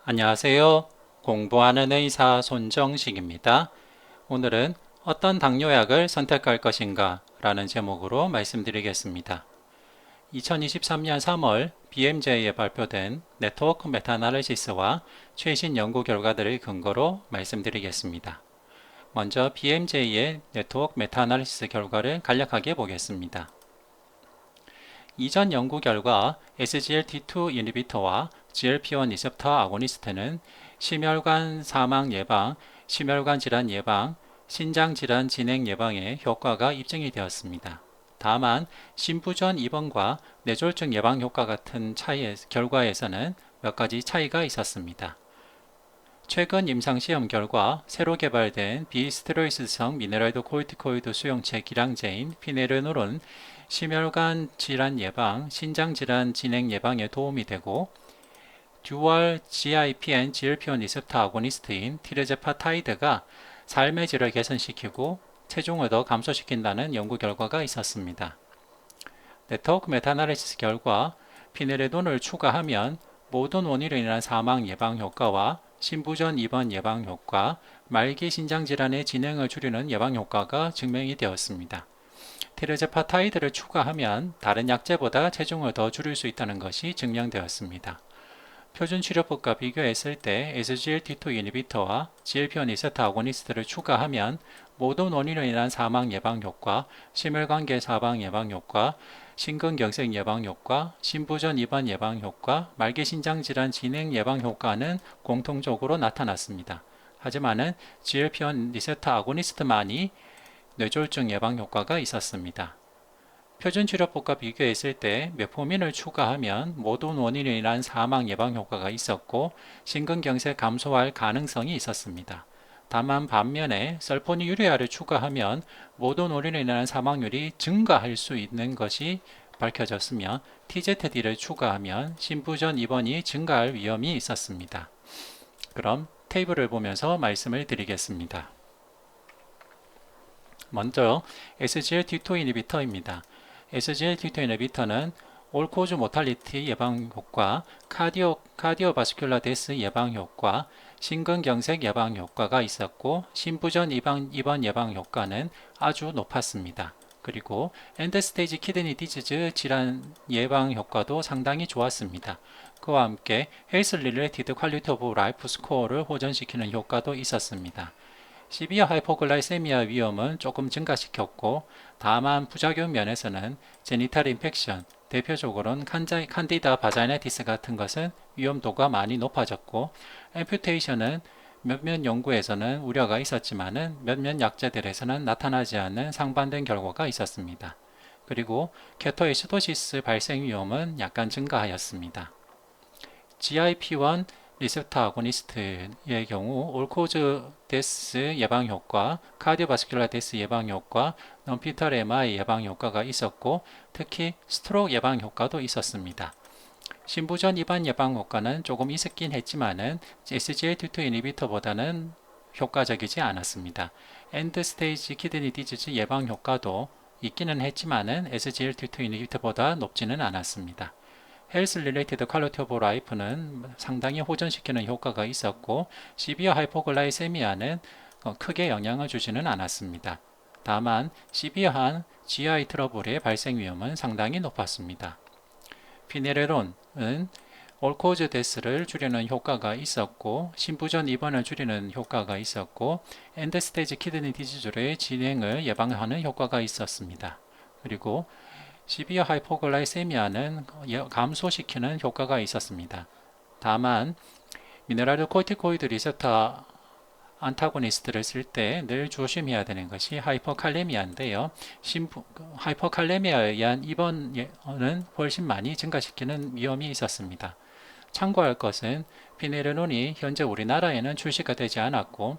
안녕하세요. 공부하는 의사 손정식입니다. 오늘은 어떤 당뇨약을 선택할 것인가 라는 제목으로 말씀드리겠습니다. 2023년 3월 BMJ에 발표된 네트워크 메타아나리시스와 최신 연구 결과들의 근거로 말씀드리겠습니다. 먼저 BMJ의 네트워크 메타아나리시스 결과를 간략하게 보겠습니다. 이전 연구 결과 SGLT2 이니비터와 GLP-1 리셉터 아고니스트는 심혈관 사망 예방, 심혈관 질환 예방, 신장 질환 진행 예방에 효과가 입증이 되었습니다. 다만 심부전 입원과 뇌졸중 예방 효과 같은 결과에서는 몇 가지 차이가 있었습니다. 최근 임상시험 결과 새로 개발된 비스테로이드성 미네랄드 코르티코이드 수용체 기량제인 피네르놀은 심혈관 질환 예방, 신장 질환 진행 예방에 도움이 되고 듀얼 GIP&, GLP-1 리셉터 아고니스트인 티르제파타이드가 삶의 질을 개선시키고 체중을 더 감소시킨다는 연구 결과가 있었습니다. 네트워크 메타아나리시스 결과 피네레돈을 추가하면 모든 원인으로 인한 사망 예방 효과와 심부전 입원 예방 효과, 말기 신장 질환의 진행을 줄이는 예방 효과가 증명이 되었습니다. 티르제파타이드를 추가하면 다른 약제보다 체중을 더 줄일 수 있다는 것이 증명되었습니다. 표준 치료법과 비교했을 때 SGLT2 이니비터와 GLP-1 리셉터 아고니스트를 추가하면 모든 원인으로 인한 사망 예방 효과, 심혈관계 사망 예방 효과, 심근경색 예방 효과, 심부전 입원 예방 효과, 말기 신장 질환 진행 예방 효과는 공통적으로 나타났습니다. 하지만 GLP-1 리셉터 아고니스트만이 뇌졸중 예방 효과가 있었습니다. 표준치료법과 비교했을 때 메포민을 추가하면 모든 원인으로 인한 사망 예방 효과가 있었고 심근경색 감소할 가능성이 있었습니다. 다만 반면에 설포니유리아를 추가하면 모든 원인으로 인한 사망률이 증가할 수 있는 것이 밝혀졌으며 TZD를 추가하면 심부전 입원이 증가할 위험이 있었습니다. 그럼 테이블을 보면서 말씀을 드리겠습니다. 먼저 SGLT2 이니비터입니다. SGLT2 이니비터는 올코즈 모탈리티 예방 효과, 카디오바스큘러 데스 예방 효과, 심근경색 예방 효과가 있었고 심부전 입원 예방 효과는 아주 높았습니다. 그리고 엔드스테이지 키드니 디지즈 질환 예방 효과도 상당히 좋았습니다. 그와 함께 헬스 릴레이티드 퀄리티 오브 라이프 스코어를 호전시키는 효과도 있었습니다. 시비어 하이포글라이세미아 위험은 조금 증가시켰고 다만 부작용 면에서는 제니탈 인펙션, 대표적으로는 칸디다 바자이너티스 같은 것은 위험도가 많이 높아졌고 앰퓨테이션은 몇몇 연구에서는 우려가 있었지만 몇몇 약자들에서는 나타나지 않는 상반된 결과가 있었습니다. 그리고 케토에시도시스 발생 위험은 약간 증가하였습니다. GIP1 리셉터 아고니스트의 경우 올코즈 데스 예방 효과, 카디오바스큘라 데스 예방 효과, 넘피털 MI 예방 효과가 있었고 특히 스트로크 예방 효과도 있었습니다. 심부전 입원 예방 효과는 조금 있었긴 했지만은 SGLT2 이니비터보다는 효과적이지 않았습니다. 엔드 스테이지 키드니 디지즈 예방 효과도 있기는 했지만은 SGLT2 이니비터보다 높지는 않았습니다. 헬스 릴레이티드 퀄리티 오브 라이프는 상당히 호전시키는 효과가 있었고 시비어 하이포글라이세미아는 크게 영향을 주지는 않았습니다. 다만 시비어한 GI 트러블의 발생 위험은 상당히 높았습니다. 피네레론은 올코즈 데스를 줄이는 효과가 있었고 심부전 입원을 줄이는 효과가 있었고 엔드스테이지 키드니 디지즈의 진행을 예방하는 효과가 있었습니다. 그리고 시비어 하이포글라이세미아는 감소시키는 효과가 있었습니다. 다만 미네랄 코르티코이드 리셉터 안타고니스트를 쓸 때 늘 조심해야 되는 것이 하이퍼칼레미아인데요. 하이퍼칼레미아에 의한 입원은 훨씬 많이 증가시키는 위험이 있었습니다. 참고할 것은 피네르논이 현재 우리나라에는 출시가 되지 않았고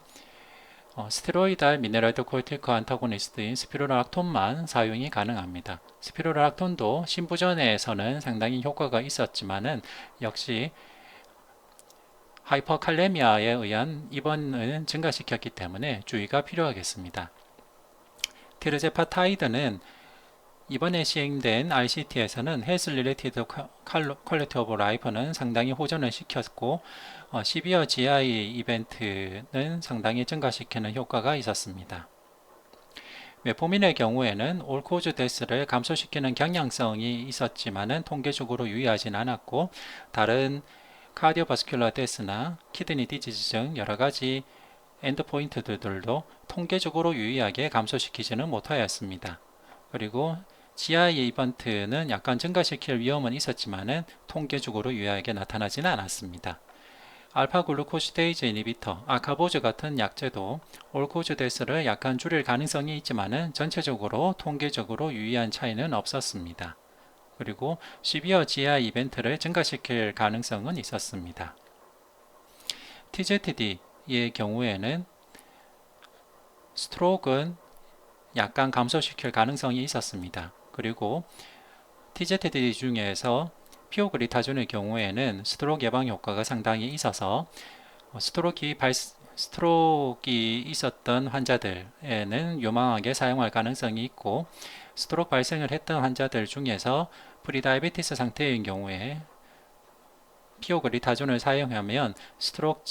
스테로이드 미네랄드 코르티코 안타고니스트인 스피로락톤만 사용이 가능합니다. 스피로락톤도 심부전에서는 상당히 효과가 있었지만은 역시 하이퍼칼레미아에 의한 입원을 증가시켰기 때문에 주의가 필요하겠습니다. 티르제파타이드는 이번에 시행된 RCT에서는 Health Related Quality of Life는 상당히 호전을 시켰고 시비어 GI 이벤트는 상당히 증가시키는 효과가 있었습니다. 메포민의 경우에는 올코즈 데스를 감소시키는 경향성이 있었지만은 통계적으로 유의하진 않았고 다른 카디오바스큘러 데스나 키드니 디지즈 등 여러가지 엔드포인트들도 통계적으로 유의하게 감소시키지는 못하였습니다. 그리고 GI 이벤트는 약간 증가시킬 위험은 있었지만은 통계적으로 유의하게 나타나지는 않았습니다. 알파 글루코시데이즈 이니비터, 아카보즈 같은 약제도 올코즈 데스를 약간 줄일 가능성이 있지만은 전체적으로 통계적으로 유의한 차이는 없었습니다. 그리고 시비어 GI 이벤트를 증가시킬 가능성은 있었습니다. TZD의 경우에는 스트로크는 약간 감소시킬 가능성이 있었습니다. 그리고 TZD 중에서 피오그리타준의 경우에는 스트로크 예방 효과가 상당히 있어서 스트로크가 있었던 환자들에는 유망하게 사용할 가능성이 있고 스트로크 발생을 했던 환자들 중에서 프리다이베티스 상태인 경우에 피오그리타준을 사용하면 스트로크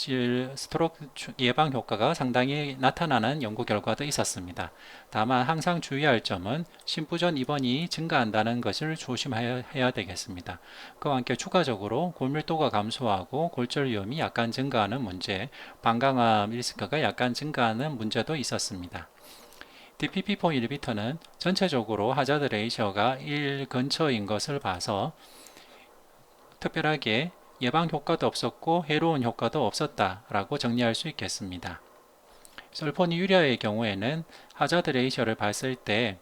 예방 효과가 상당히 나타나는 연구 결과도 있었습니다. 다만 항상 주의할 점은 심부전 입원이 증가한다는 것을 조심해야 되겠습니다. 그와 함께 추가적으로 골밀도가 감소하고 골절 위험이 약간 증가하는 문제, 방광암 리스크가 약간 증가하는 문제도 있었습니다. DPP4 인히비터는 전체적으로 하자드 레이셔가 1 근처인 것을 봐서 특별하게 예방 효과도 없었고 해로운 효과도 없었다라고 정리할 수 있겠습니다. 설포니유리아의 경우에는 하자드 레이셔를 봤을 때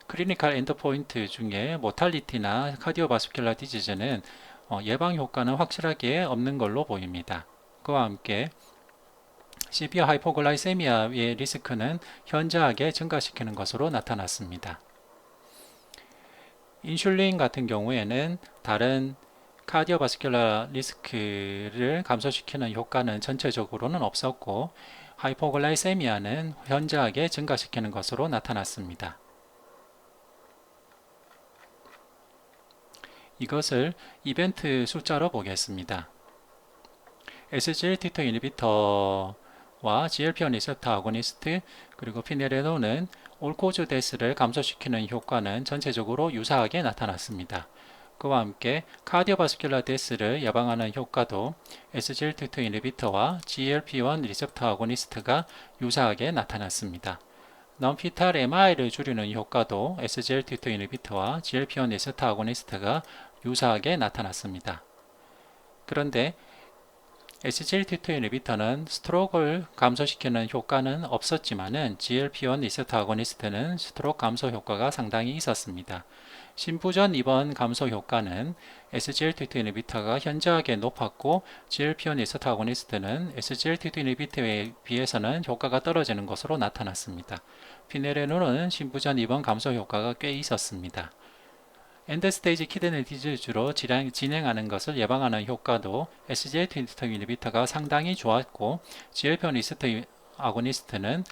클리니컬 엔드포인트 중에 모탈리티나 카디오바스큘라 디지즈는 예방 효과는 확실하게 없는 걸로 보입니다. 그와 함께 시비어 하이포글라이세미아의 리스크는 현저하게 증가시키는 것으로 나타났습니다. 인슐린 같은 경우에는 다른 카디오바스큘라 리스크를 감소시키는 효과는 전체적으로는 없었고 하이포글라이세미아는 현저하게 증가시키는 것으로 나타났습니다. 이것을 이벤트 숫자로 보겠습니다. SGLT2 인히비터와 GLP-1 리셉터 아고니스트 그리고 피네레노는 올코즈 데스를 감소시키는 효과는 전체적으로 유사하게 나타났습니다. 그와 함께 카디오바스큘라 데스를 예방하는 효과도 SGLT2 인히비터와 GLP-1 리셉터 아고니스트가 유사하게 나타났습니다. non-fetal MI를 줄이는 효과도 SGLT2 인히비터와 GLP-1 리셉터 아고니스트가 유사하게 나타났습니다. 그런데 SGLT2 인히비터는 스트로크를 감소시키는 효과는 없었지만은 GLP-1 리셉터 아고니스트는 스트로크 감소 효과가 상당히 있었습니다. 심부전 입원 감소 효과는 SGLT2 인히비터가 현저하게 높았고 GLP-1 리셉터 아고니스트는 SGLT2 인히비터에 비해서는 효과가 떨어지는 것으로 나타났습니다. 피네레놀은 심부전 입원 감소 효과가 꽤 있었습니다. 엔드스테이지 키드니 디지즈로 진행하는 것을 예방하는 효과도 SGLT2 인히비터가 상당히 좋았고 GLP-1 리셉터 아고니스트는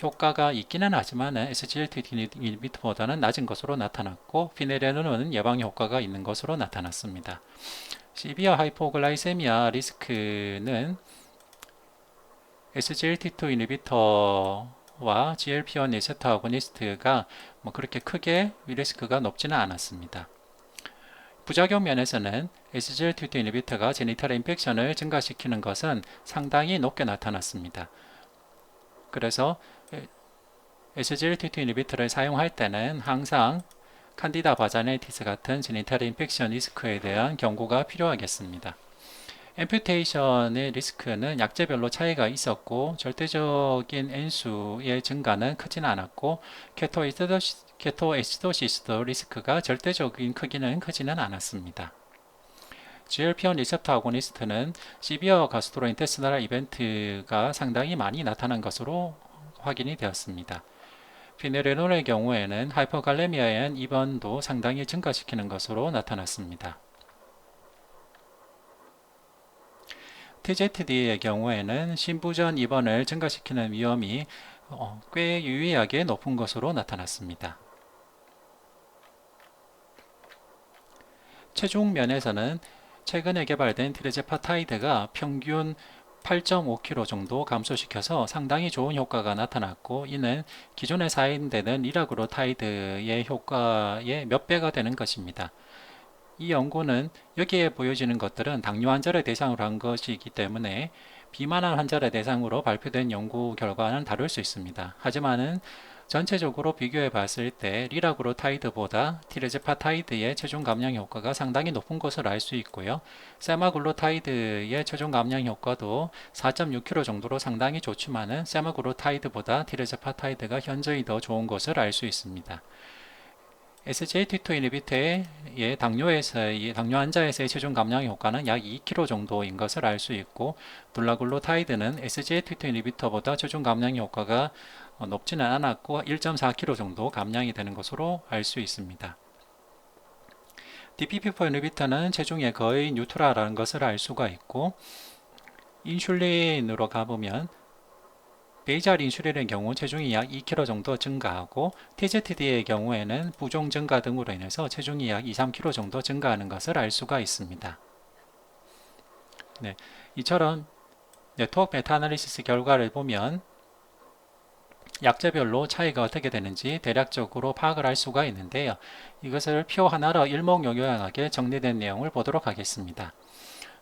효과가 있기는 하지만 SGLT2 인히비터보다는 낮은 것으로 나타났고 피네레놀은 예방 효과가 있는 것으로 나타났습니다. 시비어 하이포글라이세미아 리스크는 SGLT2 인히비터와 GLP-1 리셉터 아고니스트가 그렇게 크게 리스크가 높지는 않았습니다. 부작용 면에서는 SGLT2 인히비터가 제니탈 인펙션을 증가시키는 것은 상당히 높게 나타났습니다. 그래서 SGLT2 인히비터를 사용할 때는 항상 칸디다 바자네티스 같은 제니탈 인펙션 리스크에 대한 경고가 필요하겠습니다. 앰퓨테이션의 리스크는 약제별로 차이가 있었고 절대적인 N수의 증가는 크지는 않았고 케토에시도시스도 리스크가 절대적인 크기는 크지는 않았습니다. GLP-1 리셉터 아고니스트는 시비어 가스트로인테스널 이벤트가 상당히 많이 나타난 것으로 확인이 되었습니다. 피네레놀의 경우에는 하이퍼갈레미아의 입원도 상당히 증가시키는 것으로 나타났습니다. TZD의 경우에는 심부전 입원을 증가시키는 위험이 꽤 유의하게 높은 것으로 나타났습니다. 체중 면에서는 최근에 개발된 티르제파타이드가 평균 8.5kg 정도 감소시켜서 상당히 좋은 효과가 나타났고, 이는 기존에 사용되는 리라그로타이드의 효과의 몇 배가 되는 것입니다. 이 연구는 여기에 보여지는 것들은 당뇨 환자를 대상으로 한 것이기 때문에 비만한 환자를 대상으로 발표된 연구 결과는 다를 수 있습니다. 하지만은 전체적으로 비교해 봤을 때 리라그로타이드보다 티르제파타이드의 체중 감량 효과가 상당히 높은 것을 알 수 있고요. 세마글로타이드의 체중 감량 효과도 4.6kg 정도로 상당히 좋지만은 세마글로타이드보다 티르제파타이드가 현저히 더 좋은 것을 알 수 있습니다. SGLT2 이니비터의 당뇨 환자에서의 체중 감량 효과는 약 2kg 정도인 것을 알 수 있고, 둘라글로타이드는 SGLT2 이니비터보다 체중 감량 효과가 높지는 않았고 1.4kg 정도 감량이 되는 것으로 알 수 있습니다. DPP4 이니비터는 체중에 거의 뉴트럴라는 것을 알 수가 있고, 인슐린으로 가보면 베이잘 인슐린의 경우 체중이 약 2kg 정도 증가하고, TZD의 경우에는 부종 증가 등으로 인해서 체중이 약 2-3kg 정도 증가하는 것을 알 수가 있습니다. 네, 이처럼 네트워크 메타아나리시스 결과를 보면 약제별로 차이가 어떻게 되는지 대략적으로 파악을 할 수가 있는데요. 이것을 표 하나로 일목요연하게 정리된 내용을 보도록 하겠습니다.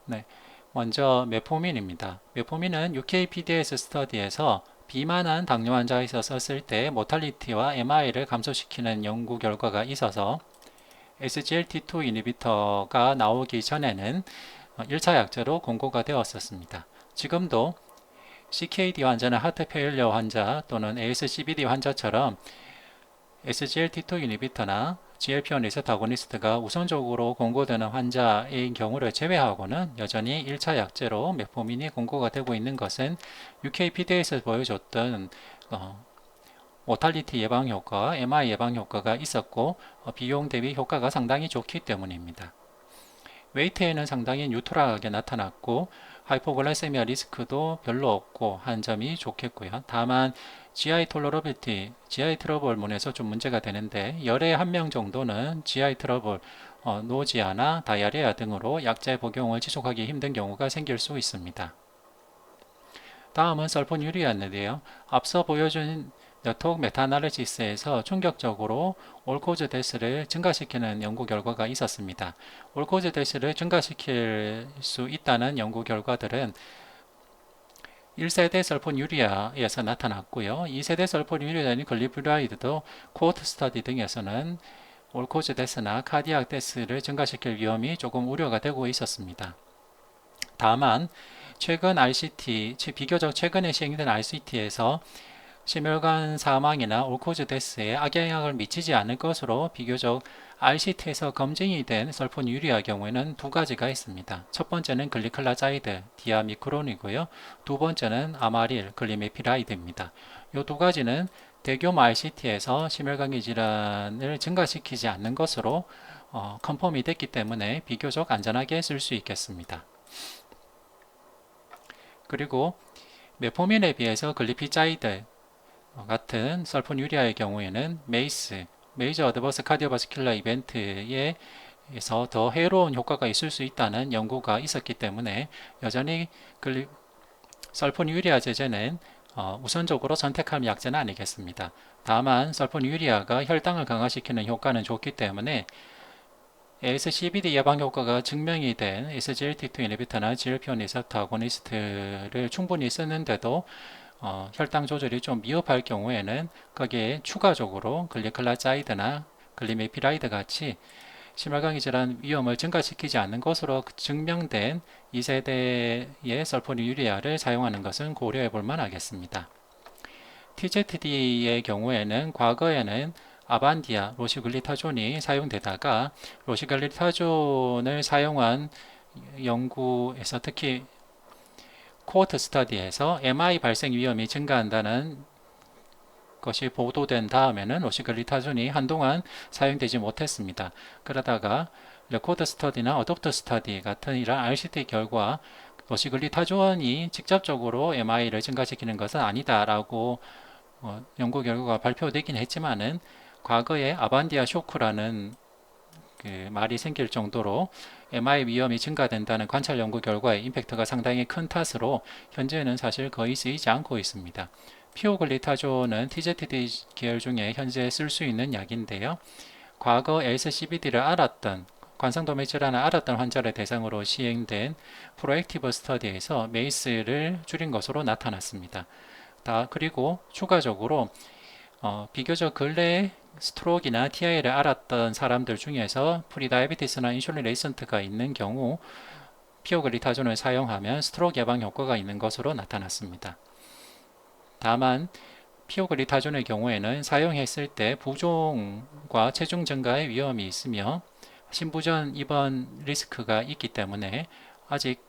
네, 먼저 메포민입니다. 메포민은 UKPDS 스터디에서 비만한 당뇨 환자에서 썼을 때 모탈리티와 MI를 감소시키는 연구 결과가 있어서 SGLT2 이니비터가 나오기 전에는 1차 약제로 권고가 되었었습니다. 지금도 CKD 환자나 하트 페일리어 환자 또는 ASCVD 환자처럼 SGLT2 이니비터나 GLP-1 리세터 아고니스트가 우선적으로 권고되는 환자의 경우를 제외하고는 여전히 1차 약제로 메포민이 권고가 되고 있는 것은 UKPD에서 보여줬던 모탈리티 예방 효과, MI 예방 효과가 있었고 비용 대비 효과가 상당히 좋기 때문입니다. 웨이트에는 상당히 뉴트럴하게 나타났고 하이포글라세미아 리스크도 별로 없고 한 점이 좋겠고요. 다만 GI 톨러러빌티, GI 트러블문에서 좀 문제가 되는데 열의 한 명 정도는 GI 트러블, 노지아나 다이아리아 등으로 약제 복용을 지속하기 힘든 경우가 생길 수 있습니다. 다음은 설포유리아인데요. 앞서 보여준 네트워크 메타아나리시스에서 충격적으로 올코즈 데스를 증가시키는 연구 결과가 있었습니다. 올코즈 데스를 증가시킬 수 있다는 연구 결과들은 1세대 설포유리아에서 나타났고요. 2세대 설포유리아인 글리브라이드도 코호트 스터디 등에서는 올코즈 데스나 카디악 데스를 증가시킬 위험이 조금 우려가 되고 있었습니다. 다만 최근 RCT, 비교적 최근에 시행된 RCT에서 심혈관 사망이나 올코즈 데스에 악영향을 미치지 않을 것으로 비교적 RCT에서 검증이 된 설포유리아 경우에는 두 가지가 있습니다. 첫 번째는 글리클라자이드, 디아미크론이고요. 두 번째는 아마릴, 글리메피라이드입니다. 이 두 가지는 대규모 RCT에서 심혈관계 질환을 증가시키지 않는 것으로 컨펌이 됐기 때문에 비교적 안전하게 쓸 수 있겠습니다. 그리고 메포민에 비해서 글리피자이드 같은 설포유리아의 경우에는 메이스, 메이저 어드버스 카디오바스큘러 이벤트에서 더 해로운 효과가 있을 수 있다는 연구가 있었기 때문에 여전히 설포유리아 제제는 우선적으로 선택할 약제는 아니겠습니다. 다만 설포유리아가 혈당을 강화시키는 효과는 좋기 때문에 ASCVD 예방 효과가 증명이 된 SGLT2 이니비터나 GLP-1 리셉터 아고니스트를 충분히 쓰는데도 혈당 조절이 좀 미흡할 경우에는 거기에 추가적으로 글리클라자이드나 글리메피라이드 같이 심혈관계 질환 위험을 증가시키지 않는 것으로 증명된 2세대의 설포유리아를 사용하는 것은 고려해 볼 만하겠습니다. TZD의 경우에는 과거에는 아반디아, 로시글리타존이 사용되다가 로시글리타존을 사용한 연구에서 특히 코호트 스터디에서 MI 발생 위험이 증가한다는 것이 보도된 다음에는 로시글리타존이 한동안 사용되지 못했습니다. 그러다가 레코드 스터디나 어댑터 스터디 같은 이런 RCT 결과 로시글리타존이 직접적으로 MI를 증가시키는 것은 아니다라고 연구 결과가 발표되긴 했지만은 과거에 아반디아 쇼크라는 그 말이 생길 정도로 MI 위험이 증가된다는 관찰 연구 결과의 임팩트가 상당히 큰 탓으로 현재는 사실 거의 쓰이지 않고 있습니다. 피오글리타존은 TZD 계열 중에 현재 쓸 수 있는 약인데요. 과거 LSCBD를 알았던 관상도매 질환을 알았던 환자를 대상으로 시행된 프로액티브 스터디에서 메이스를 줄인 것으로 나타났습니다. 그리고 추가적으로 비교적 근래에 스트로크나 TI를 알았던 사람들 중에서 프리다이비티스나 인슐린 레이선트가 있는 경우 피오글리타존을 사용하면 스트로크 예방 효과가 있는 것으로 나타났습니다. 다만 피오글리타존의 경우에는 사용했을 때 부종과 체중 증가의 위험이 있으며 신부전 입원 리스크가 있기 때문에 아직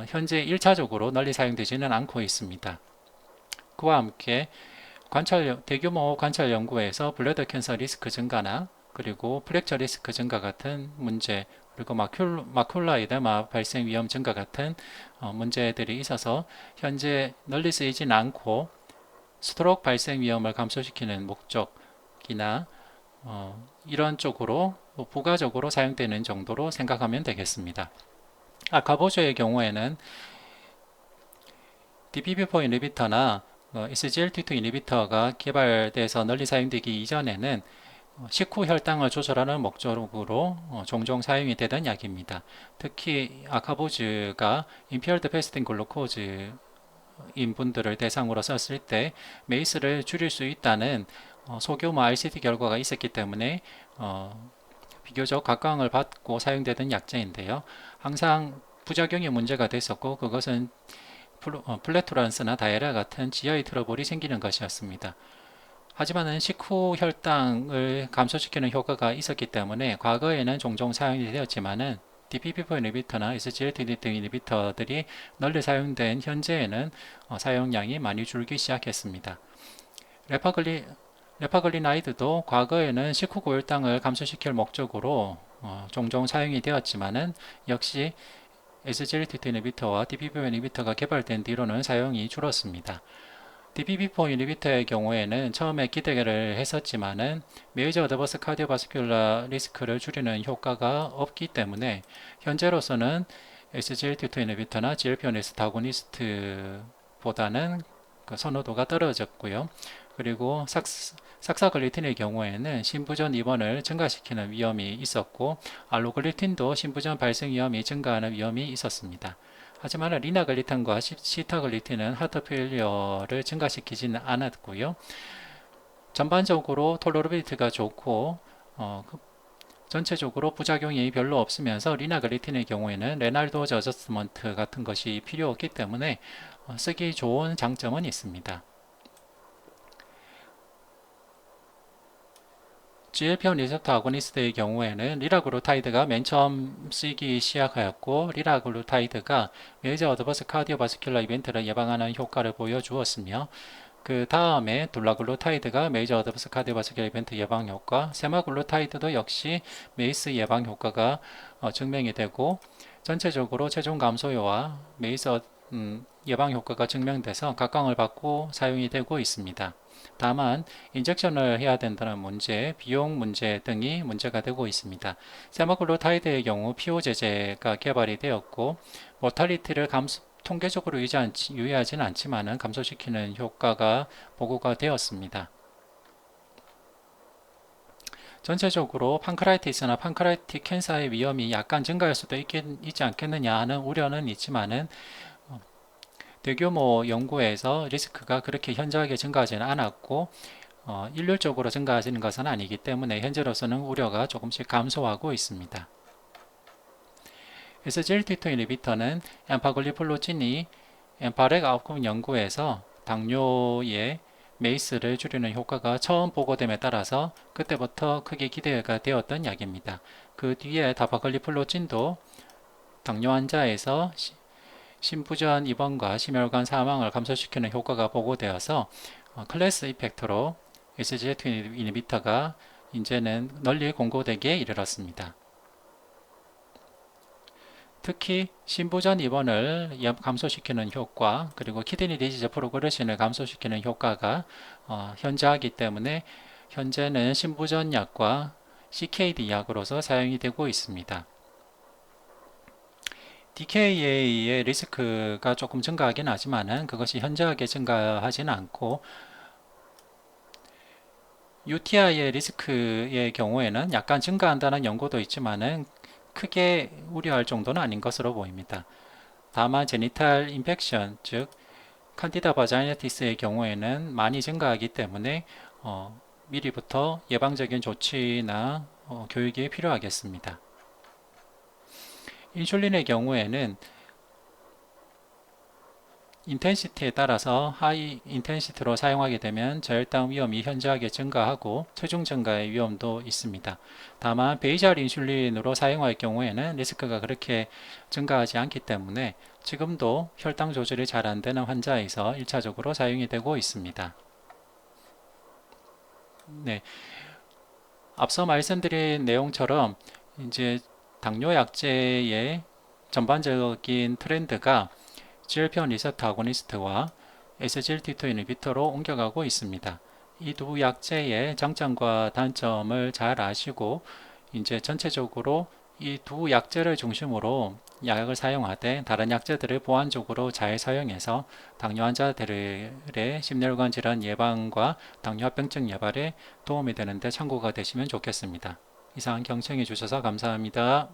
현재 1차적으로 널리 사용되지는 않고 있습니다. 그와 함께 대규모 관찰 연구에서 블래더 캔서 리스크 증가나 그리고 프랙처 리스크 증가 같은 문제, 그리고 마큘라 에데마 발생 위험 증가 같은 문제들이 있어서 현재 널리 쓰이진 않고 스트로크 발생 위험을 감소시키는 목적이나 이런 쪽으로 부가적으로 사용되는 정도로 생각하면 되겠습니다. 아카보조의 경우에는 DPP4 인히비터나 SGLT2 인히비터가 개발돼서 널리 사용되기 이전에는 식후 혈당을 조절하는 목적으로 종종 사용이 되던 약입니다. 특히 아카보즈가 임피어드 패스팅 글루코즈 인 분들을 대상으로 썼을 때 메이스를 줄일 수 있다는 소규모 RCT 결과가 있었기 때문에 비교적 각광을 받고 사용되던 약제인데요. 항상 부작용이 문제가 됐었고 그것은 플래투란스나 다이아리아 같은 지혈 트러블이 생기는 것이었습니다. 하지만은 식후 혈당을 감소시키는 효과가 있었기 때문에 과거에는 종종 사용이 되었지만은 DPP4 인히비터나 SGLT2 인히비터들이 널리 사용된 현재에는 사용량이 많이 줄기 시작했습니다. 레파글리나이드도 과거에는 식후 고혈당을 감소시킬 목적으로 종종 사용이 되었지만은 역시 SGLT2 인히비터와 DPP4 인히비터가 개발된 뒤로는 사용이 줄었습니다. DPP4 인히비터의 경우에는 처음에 기대를 했었지만은 메이저 어드버스 카디오바스큘라 리스크를 줄이는 효과가 없기 때문에 현재로서는 SGLT2 인히비터나 GLP-1 에스타고니스트보다는 그 선호도가 떨어졌고요. 그리고 삭사글리틴의 경우에는 신부전 입원을 증가시키는 위험이 있었고 알로글리틴도 신부전 발생 위험이 증가하는 위험이 있었습니다. 하지만 리나글리탄과 시타글리틴은 하트 페일리어를 증가시키지는 않았고요. 전반적으로 톨러러빌리티가 좋고 전체적으로 부작용이 별로 없으면서 리나글리틴의 경우에는 레날 도즈 어저스먼트 같은 것이 필요 없기 때문에 쓰기 좋은 장점은 있습니다. GLP-1 리셉터 아고니스트의 경우에는 리라글루타이드가 맨 처음 쓰이기 시작하였고 리라글루타이드가 메이저 어드버스 카디오바스큘라 이벤트를 예방하는 효과를 보여주었으며 그 다음에 둘라글루타이드가 메이저 어드버스 카디오바스큘라 이벤트 예방 효과, 세마글루타이드도 역시 메이스 예방 효과가 증명이 되고 전체적으로 체중 감소와 메이스 예방 효과가 증명돼서 각광을 받고 사용이 되고 있습니다. 다만 인젝션을 해야 된다는 문제, 비용 문제 등이 문제가 되고 있습니다. 세마글루타이드의 경우 피오제제가 개발이 되었고 모탈리티를 통계적으로 유의하지는 않지만 감소시키는 효과가 보고가 되었습니다. 전체적으로 판크라이티스나 판크라이틱 캔서의 위험이 약간 증가할 수도 있지 않겠느냐 하는 우려는 있지만은 대규모 연구에서 리스크가 그렇게 현저하게 증가하지는 않았고 일률적으로 증가하지는 것은 아니기 때문에 현재로서는 우려가 조금씩 감소하고 있습니다. SGLT2 인히비터는 엠파글리플로진이 엠파렉 아웃컴 연구에서 당뇨의 메이스를 줄이는 효과가 처음 보고됨에 따라서 그때부터 크게 기대가 되었던 약입니다. 그 뒤에 다파글리플로진도 당뇨 환자에서 심부전 입원과 심혈관 사망을 감소시키는 효과가 보고되어서 클래스 이펙트로 SGLT2 인히비터가 이제는 널리 공고되기에 이르렀습니다. 특히 심부전 입원을 감소시키는 효과 그리고 키드니 디지즈 프로그레션을 감소시키는 효과가 현저하기 때문에 현재는 심부전약과 CKD 약으로서 사용이 되고 있습니다. DKA의 리스크가 조금 증가하긴 하지만은 그것이 현저하게 증가하지는 않고 UTI의 리스크의 경우에는 약간 증가한다는 연구도 있지만은 크게 우려할 정도는 아닌 것으로 보입니다. 다만 제니탈 인펙션, 즉 칸디다 바자이너티스의 경우에는 많이 증가하기 때문에 미리부터 예방적인 조치나 교육이 필요하겠습니다. 인슐린의 경우에는 인텐시티에 따라서 하이 인텐시티로 사용하게 되면 저혈당 위험이 현저하게 증가하고 체중 증가의 위험도 있습니다. 다만 베이잘 인슐린으로 사용할 경우에는 리스크가 그렇게 증가하지 않기 때문에 지금도 혈당 조절이 잘 안 되는 환자에서 1차적으로 사용이 되고 있습니다. 네, 앞서 말씀드린 내용처럼 이제 당뇨 약제의 전반적인 트렌드가 GLP-1 리셉터 아고니스트와 SGLT2 이니비터로 옮겨가고 있습니다. 이 두 약제의 장점과 단점을 잘 아시고 이제 전체적으로 이 두 약제를 중심으로 약을 사용하되 다른 약제들을 보완적으로 잘 사용해서 당뇨 환자들의 심혈관 질환 예방과 당뇨합병증 예방에 도움이 되는데 참고가 되시면 좋겠습니다. 이상 경청해 주셔서 감사합니다.